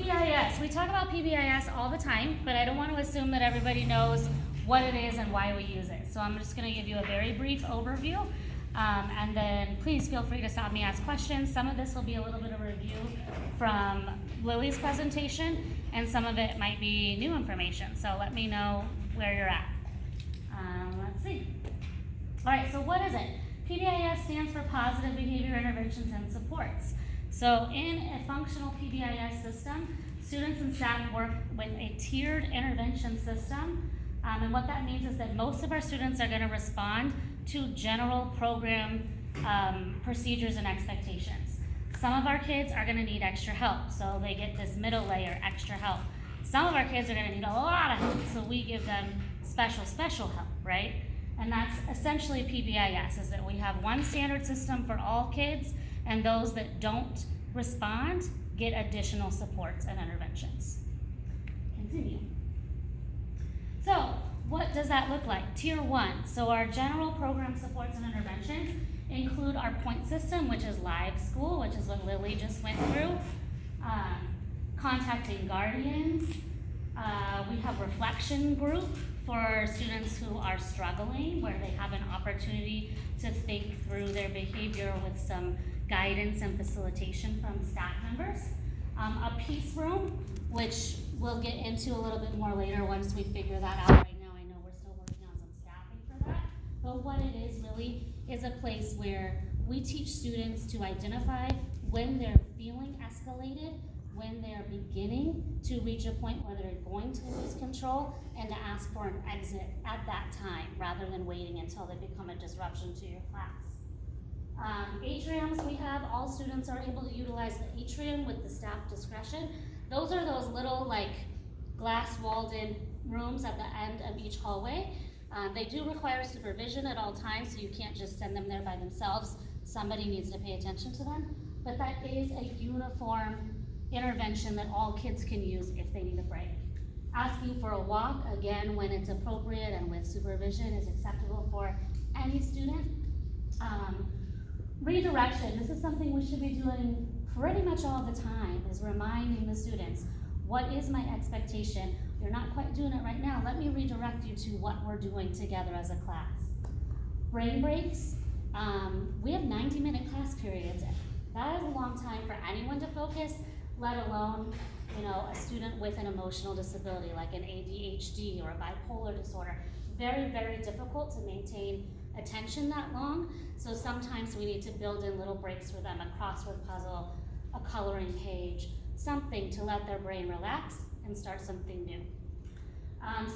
PBIS. We talk about PBIS all the time, but I don't want to assume that everybody knows what it is and why we use it. So I'm just going to give you a very brief overview, and then please feel free to stop me, ask questions. Some of this will be a little bit of a review from Lily's presentation, and some of it might be new information. So let me know where you're at. Let's see. All right, so what is it? PBIS stands for Positive Behavior Interventions and Supports. So in a functional PBIS system, students and staff work with a tiered intervention system. And what that means is that most of our students are going to respond to general program procedures and expectations. Some of our kids are going to need extra help, so they get this middle layer, extra help. Some of our kids are going to need a lot of help, so we give them special help, right? And that's essentially PBIS, is that we have one standard system for all kids, and those that don't respond get additional supports and interventions. Continue. So, what does that look like? Tier 1. So our general program supports and interventions include our point system, which is live school, which is what Lily just went through. Contacting guardians. We have reflection group for students who are struggling, where they have an opportunity to think through their behavior with some guidance and facilitation from staff members. A peace room, which we'll get into a little bit more later once we figure that out. Right now I know we're still working on some staffing for that, but what it is really is a place where we teach students to identify when they're feeling escalated, when they're beginning to reach a point where they're going to lose control, and to ask for an exit at that time rather than waiting until they become a disruption to your class. Atriums, we have all students are able to utilize the atrium with the staff discretion. Those are those little like glass walled in rooms at the end of each hallway. They do require supervision at all times, so you can't just send them there by themselves. Somebody needs to pay attention to them, but that is a uniform intervention that all kids can use if they need a break. Asking for a walk, again, when it's appropriate and with supervision, is acceptable for any student. Redirection, this is something we should be doing pretty much all the time, is reminding the students, what is my expectation? You're not quite doing it right now. Let me redirect you to what we're doing together as a class. Brain breaks, we have 90-minute class periods. That is a long time for anyone to focus, let alone, a student with an emotional disability like an ADHD or a bipolar disorder. Very, very difficult to maintain attention that long. So sometimes we need to build in little breaks for them, a crossword puzzle, a coloring page, something to let their brain relax and start something new.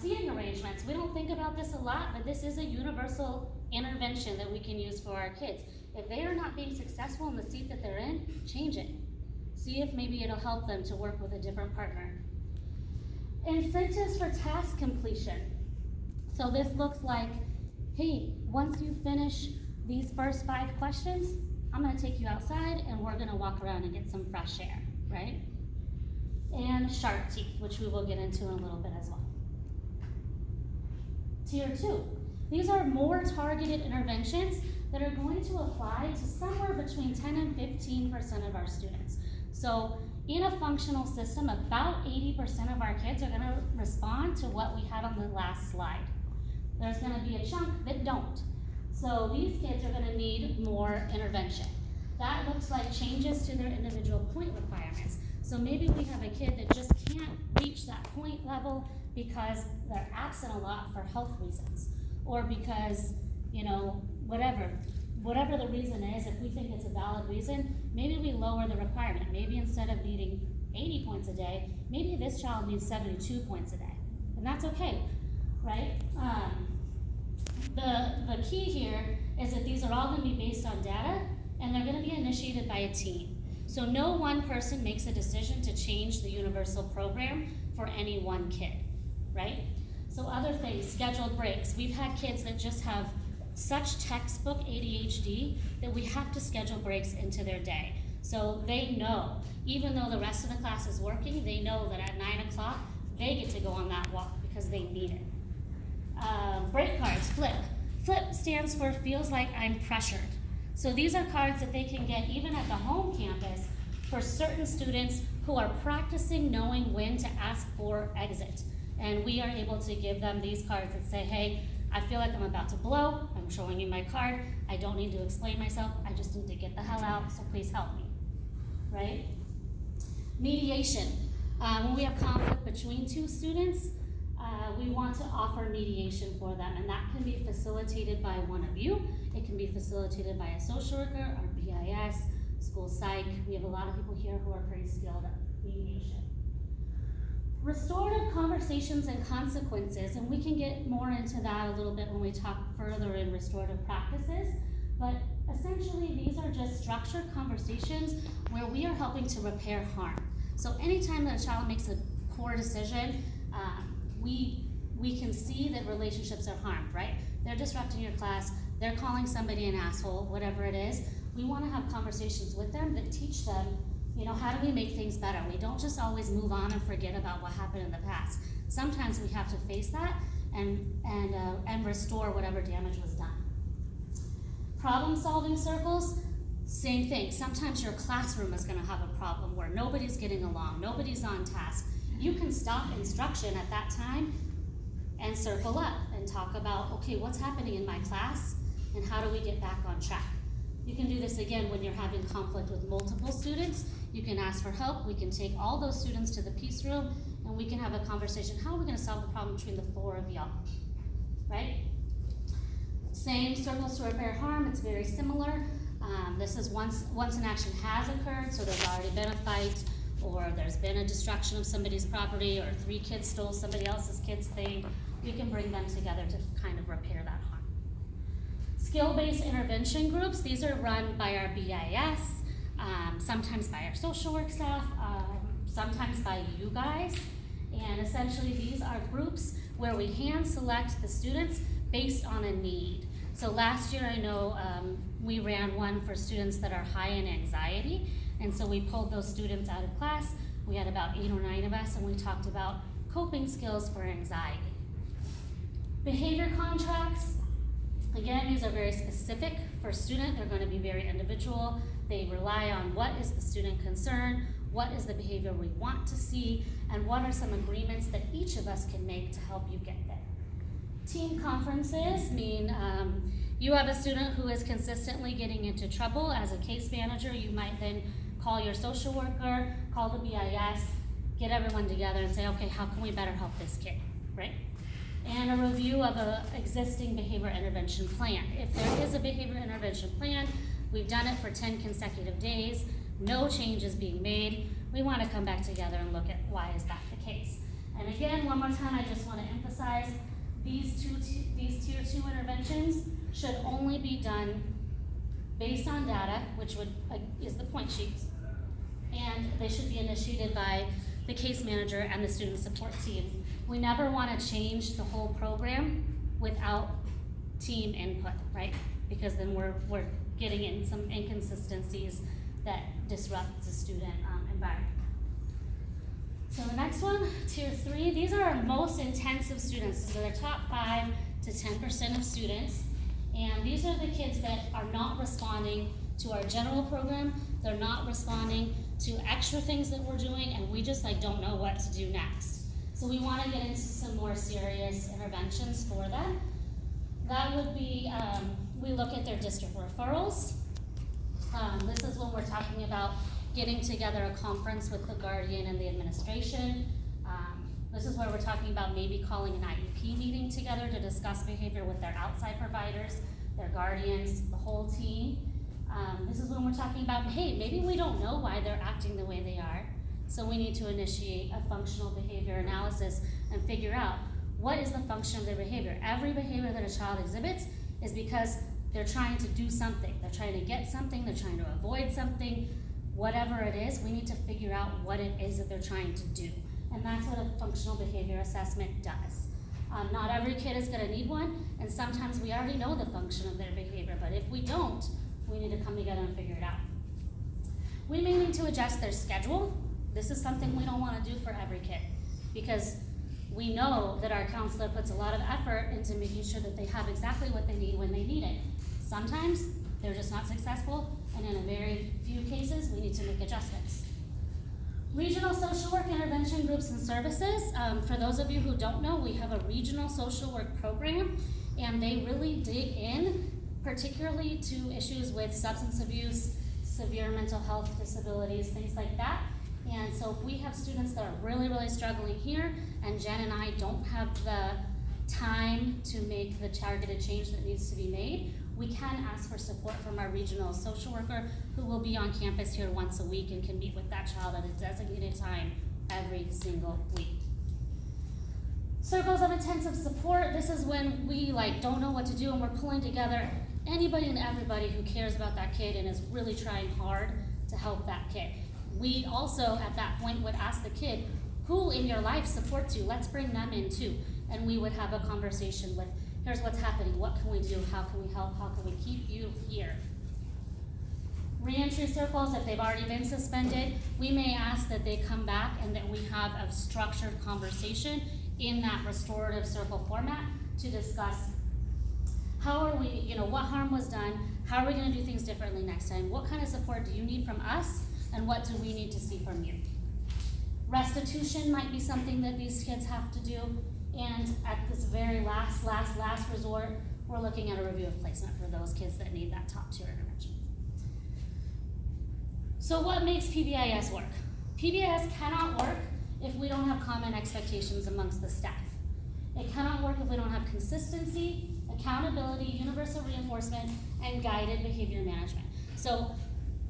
Seating arrangements, we don't think about this a lot, but this is a universal intervention that we can use for our kids. If they are not being successful in the seat that they're in, change it. See if maybe it'll help them to work with a different partner. Incentives for task completion. So this looks like, hey, once you finish these first 5 questions, I'm gonna take you outside and we're gonna walk around and get some fresh air, right? And sharp teeth, which we will get into in a little bit as well. Tier 2. These are more targeted interventions that are going to apply to somewhere between 10 and 15% of our students. So in a functional system, about 80% of our kids are gonna respond to what we had on the last slide. There's gonna be a chunk that don't. So these kids are gonna need more intervention. That looks like changes to their individual point requirements. So maybe we have a kid that just can't reach that point level because they're absent a lot for health reasons, or because, whatever the reason is, if we think it's a valid reason, maybe we lower the requirement. Maybe instead of needing 80 points a day, maybe this child needs 72 points a day. And that's okay, right? The key here is that these are all gonna be based on data, and they're gonna be initiated by a team. So no one person makes a decision to change the universal program for any one kid, right? So other things, scheduled breaks. We've had kids that just have such textbook ADHD that we have to schedule breaks into their day. So they know, even though the rest of the class is working, they know that at 9 o'clock, they get to go on that walk because they need it. Break cards, flip. Flip stands for feels like I'm pressured. So these are cards that they can get even at the home campus for certain students who are practicing knowing when to ask for exit. And we are able to give them these cards that say, hey, I feel like I'm about to blow, I'm showing you my card, I don't need to explain myself, I just need to get the hell out, so please help me, right? Mediation. When we have conflict between two students, we want to offer mediation for them, and that can be facilitated by one of you. It can be facilitated by a social worker, or PBIS, school psych. We have a lot of people here who are pretty skilled at mediation. Restorative conversations and consequences, and we can get more into that a little bit when we talk further in restorative practices, but essentially these are just structured conversations where we are helping to repair harm. So anytime that a child makes a poor decision, we can see that relationships are harmed, right? They're disrupting your class, they're calling somebody an asshole, whatever it is. We want to have conversations with them that teach them, you know, how do we make things better? We don't just always move on and forget about what happened in the past. Sometimes we have to face that and restore whatever damage was done. Problem-solving circles, same thing. Sometimes your classroom is going to have a problem where nobody's getting along, nobody's on task. You can stop instruction at that time and circle up and talk about, okay, what's happening in my class and how do we get back on track? You can do this again when you're having conflict with multiple students. You can ask for help. We can take all those students to the peace room and we can have a conversation. How are we going to solve the problem between the four of y'all, right? Same circles to repair harm. It's very similar. This is once an action has occurred, so there's already been a fight, or there's been a destruction of somebody's property, or 3 kids stole somebody else's kid's thing. We can bring them together to kind of repair that harm. Skill-based intervention groups, these are run by our BIS, sometimes by our social work staff, sometimes by you guys. And essentially these are groups where we hand select the students based on a need. So last year I know we ran one for students that are high in anxiety, and so we pulled those students out of class. We had about 8 or 9 of us, and we talked about coping skills for anxiety. Behavior contracts, again, these are very specific for student. They're going to be very individual. They rely on what is the student concern, what is the behavior we want to see, and what are some agreements that each of us can make to help you get there. Team conferences mean you have a student who is consistently getting into trouble. As a case manager, you might then call your social worker, call the BIS, get everyone together and say, okay, how can we better help this kid, right? And a review of an existing behavior intervention plan. If there is a behavior intervention plan, we've done it for 10 consecutive days, no changes being made, we want to come back together and look at why is that the case. And again, one more time, I just want to emphasize these tier 2 interventions should only be done based on data, which is the point sheets, and they should be initiated by the case manager and the student support team. We never want to change the whole program without team input, right? Because then we're getting in some inconsistencies that disrupt the student environment. So the next one, tier 3, these are our most intensive students. So they're top 5 to 10% of students. And these are the kids that are not responding to our general program. They're not responding to extra things that we're doing, and we just don't know what to do next. So we want to get into some more serious interventions for them. That would be, we look at their district referrals. This is when we're talking about getting together a conference with the guardian and the administration. This is where we're talking about maybe calling an IEP meeting together to discuss behavior with their outside providers, their guardians, the whole team. This is when we're talking about, hey, maybe we don't know why they're acting the way they are, so we need to initiate a functional behavior analysis and figure out what is the function of their behavior. Every behavior that a child exhibits is because they're trying to do something. They're trying to get something, they're trying to avoid something. Whatever it is, we need to figure out what it is that they're trying to do. And that's what a functional behavior assessment does. Not every kid is gonna need one, and sometimes we already know the function of their behavior, but if we don't, we need to come together and figure it out. We may need to adjust their schedule. This is something we don't wanna do for every kid, because we know that our counselor puts a lot of effort into making sure that they have exactly what they need when they need it. Sometimes they're just not successful, and in a very few cases, we need to make adjustments. Regional social work intervention groups and services. For those of you who don't know, we have a regional social work program, and they really dig in, particularly to issues with substance abuse, severe mental health disabilities, things like that. And so if we have students that are really, really struggling here, and Jen and I don't have the time to make the targeted change that needs to be made, we can ask for support from our regional social worker who will be on campus here once a week and can meet with that child at a designated time every single week. Circles of intensive support. This is when we don't know what to do and we're pulling together anybody and everybody who cares about that kid and is really trying hard to help that kid. We also, at that point, would ask the kid, who in your life supports you? Let's bring them in too. And we would have a conversation with, here's what's happening, what can we do, how can we help, how can we keep you here? Reentry circles, if they've already been suspended, we may ask that they come back and that we have a structured conversation in that restorative circle format to discuss how are we, what harm was done, how are we gonna do things differently next time, what kind of support do you need from us, and what do we need to see from you? Restitution might be something that these kids have to do, and at this very last resort, we're looking at a review of placement for those kids that need that top tier intervention. So what makes PBIS work? PBIS cannot work if we don't have common expectations amongst the staff. It cannot work if we don't have consistency, accountability, universal reinforcement, and guided behavior management. So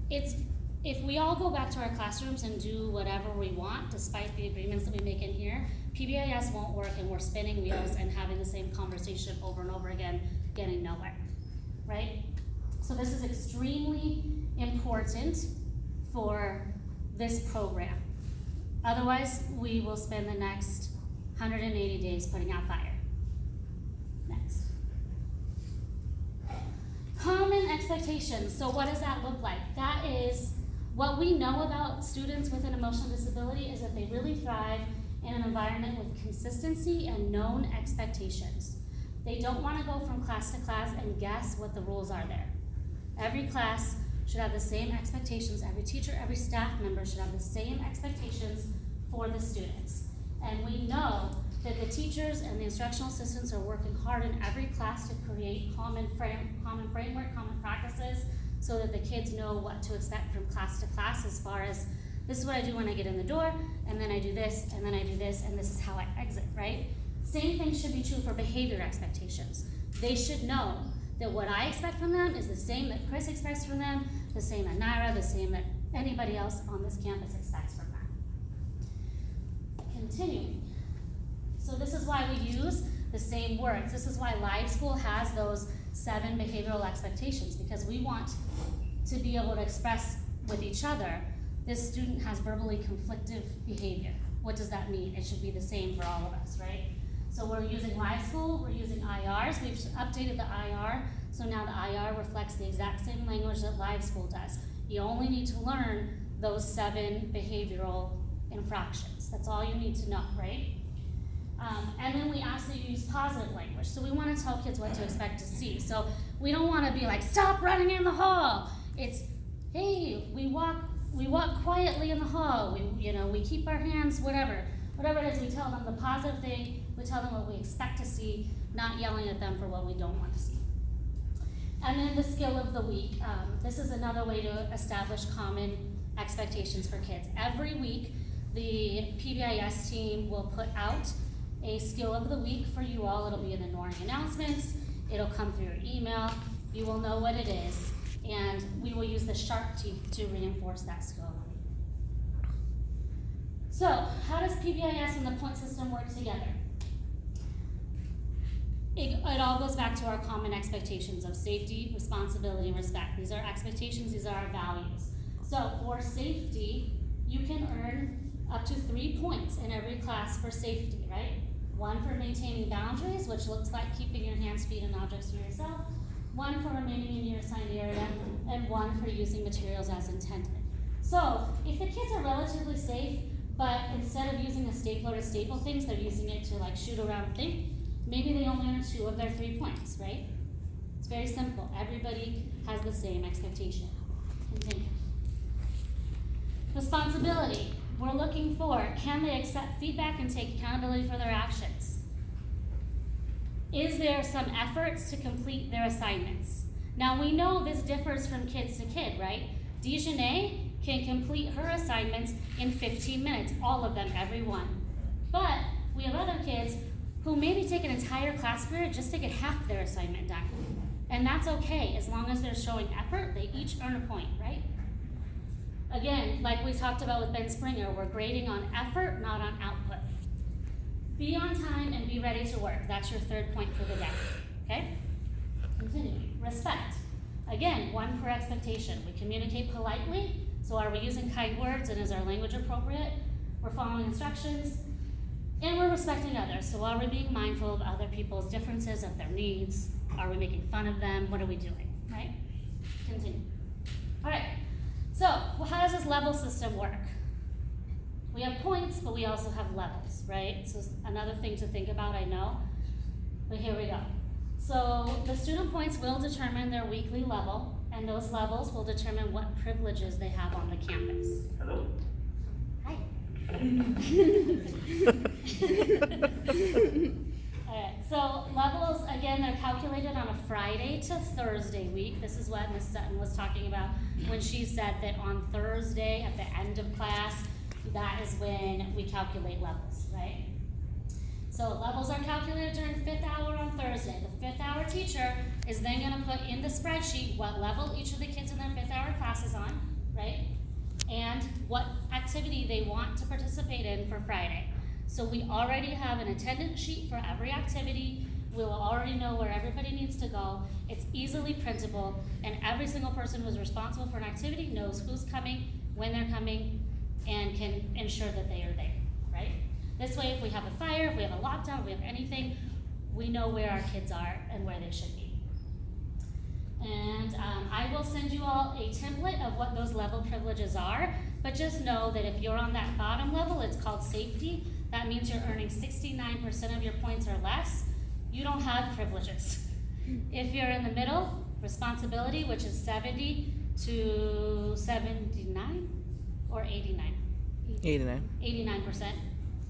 if we all go back to our classrooms and do whatever we want, despite the agreements that we make in here, PBIS won't work and we're spinning wheels and having the same conversation over and over again, getting nowhere, right? So this is extremely important for this program. Otherwise, we will spend the next 180 days putting out fire. Next. Common expectations. So what does that look like? That is, what we know about students with an emotional disability is that they really thrive in an environment with consistency and known expectations. They don't want to go from class to class and guess what the rules are there. Every class should have the same expectations. Every teacher, every staff member should have the same expectations for the students. And we know that the teachers and the instructional assistants are working hard in every class to create common framework, common practices, so that the kids know what to expect from class to class as far as, this is what I do when I get in the door, and then I do this, and then I do this, and this is how I exit, right? Same thing should be true for behavior expectations. They should know that what I expect from them is the same that Chris expects from them, the same that Naira, the same that anybody else on this campus expects from them. Continuing. So this is why we use the same words. This is why Live School has those 7 behavioral expectations, because we want to be able to express with each other, this student has verbally conflictive behavior. What does that mean? It should be the same for all of us, right? So we're using Live School, we're using IRs. We've updated the IR, so now the IR reflects the exact same language that Live School does. You only need to learn those 7 behavioral infractions. That's all you need to know, right? And then we ask that you use positive language. So we want to tell kids what to expect to see. So we don't want to be like, stop running in the hall. It's, hey, we walk quietly in the hall. We keep our hands, whatever it is. We tell them the positive thing. We tell them what we expect to see, not yelling at them for what we don't want to see. And then the skill of the week. This is another way to establish common expectations for kids. Every week, the PBIS team will put out a skill of the week for you all. It'll be in the morning announcements. It'll come through your email. You will know what it is. And we will use the sharp teeth to reinforce that skill of the week. So, how does PBIS and the point system work together? It all goes back to our common expectations of safety, responsibility, and respect. These are expectations, these are our values. So for safety, you can earn up to 3 points in every class for safety, right? 1 for maintaining boundaries, which looks like keeping your hands, feet, and objects to yourself. 1 for remaining in your assigned area, and 1 for using materials as intended. So if the kids are relatively safe, but instead of using a stapler to staple things, they're using it to shoot around and think, maybe they only earn 2 of their 3 points, right? It's very simple. Everybody has the same expectation. Continue. Responsibility. we're looking for, can they accept feedback and take accountability for their actions? Is there some efforts to complete their assignments? Now we know this differs from kid to kid, right? Dejanay can complete her assignments in 15 minutes, all of them, every one. But we have other kids who maybe take an entire class period just to get half their assignment done. And that's okay, as long as they're showing effort, they each earn a point, right? Again, like we talked about with Ben Springer, we're grading on effort, not on output. Be on time and be ready to work. That's your third point for the day, okay? Continuing. Respect. Again, 1 per expectation. We communicate politely, so are we using kind words and is our language appropriate? We're following instructions, and we're respecting others. So are we being mindful of other people's differences, of their needs? Are we making fun of them? What are we doing, right? Continue. All right, so how does this level system work? We have points, but we also have levels, right? So another thing to think about, I know, but here we go. So the student points will determine their weekly level, and those levels will determine what privileges they have on the campus. Hello. Hi. Alright, so levels, again, they're calculated on a Friday to Thursday week. This is what Ms. Sutton was talking about when she said that on Thursday at the end of class, that is when we calculate levels, right? So levels are calculated during 5th hour on Thursday. The 5th hour teacher is then gonna put in the spreadsheet what level each of the kids in their 5th hour class is on, right? And what activity they want to participate in for Friday. So we already have an attendance sheet for every activity. We'll already know where everybody needs to go. It's easily printable, and every single person who's responsible for an activity knows who's coming, when they're coming, and can ensure that they are there, right? This way, if we have a fire, if we have a lockdown, if we have anything, we know where our kids are and where they should be. And I will send you all a template of what those level privileges are, but just know that if you're on that bottom level, it's called safety. That means you're earning 69% of your points or less. You don't have privileges. If you're in the middle, responsibility, which is 70 to 79 or 89? 89%.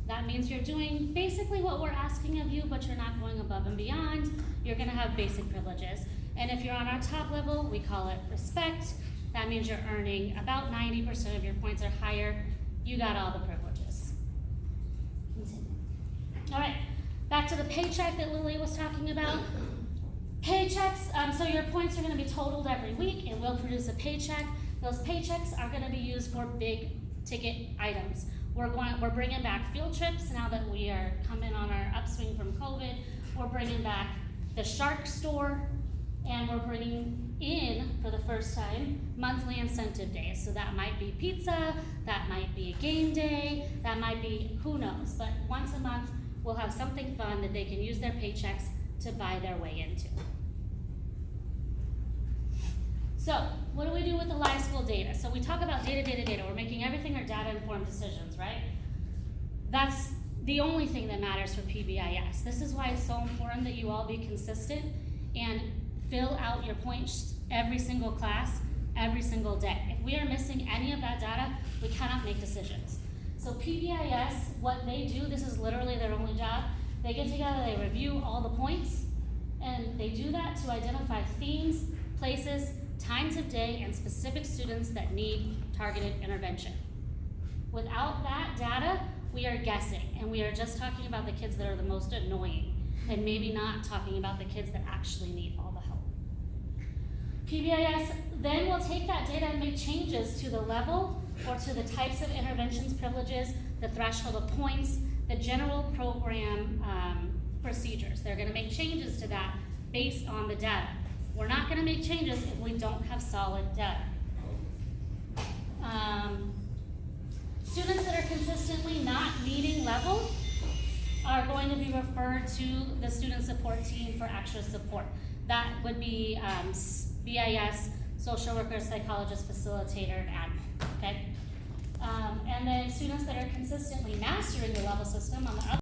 That means you're doing basically what we're asking of you, but you're not going above and beyond. You're gonna have basic privileges. And if you're on our top level, we call it respect. That means you're earning about 90% of your points or higher. You got all the privileges. Continue. All right, back to the paycheck that Lily was talking about. Paychecks, so your points are gonna be totaled every week and we'll produce a paycheck. Those paychecks are gonna be used for big ticket items. We're bringing back field trips now that we are coming on our upswing from COVID. We're bringing back the Shark Store, and we're bringing in, for the first time, monthly incentive days. So that might be pizza, that might be a game day, that might be, who knows, but once a month, we'll have something fun that they can use their paychecks to buy their way into. So, what do we do with the live school data? So we talk about data. We're making everything our data-informed decisions, right? That's the only thing that matters for PBIS. This is why it's so important that you all be consistent and fill out your points every single class, every single day. If we are missing any of that data, we cannot make decisions. So PBIS, what they do, this is literally their only job. They get together, they review all the points, and they do that to identify themes, places, times of day, and specific students that need targeted intervention. Without that data, we are guessing, and we are just talking about the kids that are the most annoying, and maybe not talking about the kids that actually need all the help. PBIS then will take that data and make changes to the level or to the types of interventions, privileges, the threshold of points, the general program procedures. They're gonna make changes to that based on the data. We're not gonna make changes if we don't have solid data. Students that are consistently not meeting level are going to be referred to the student support team for extra support. That would be BIS, social worker, psychologist, facilitator, and admin, okay? And then students that are consistently mastering the level system on the other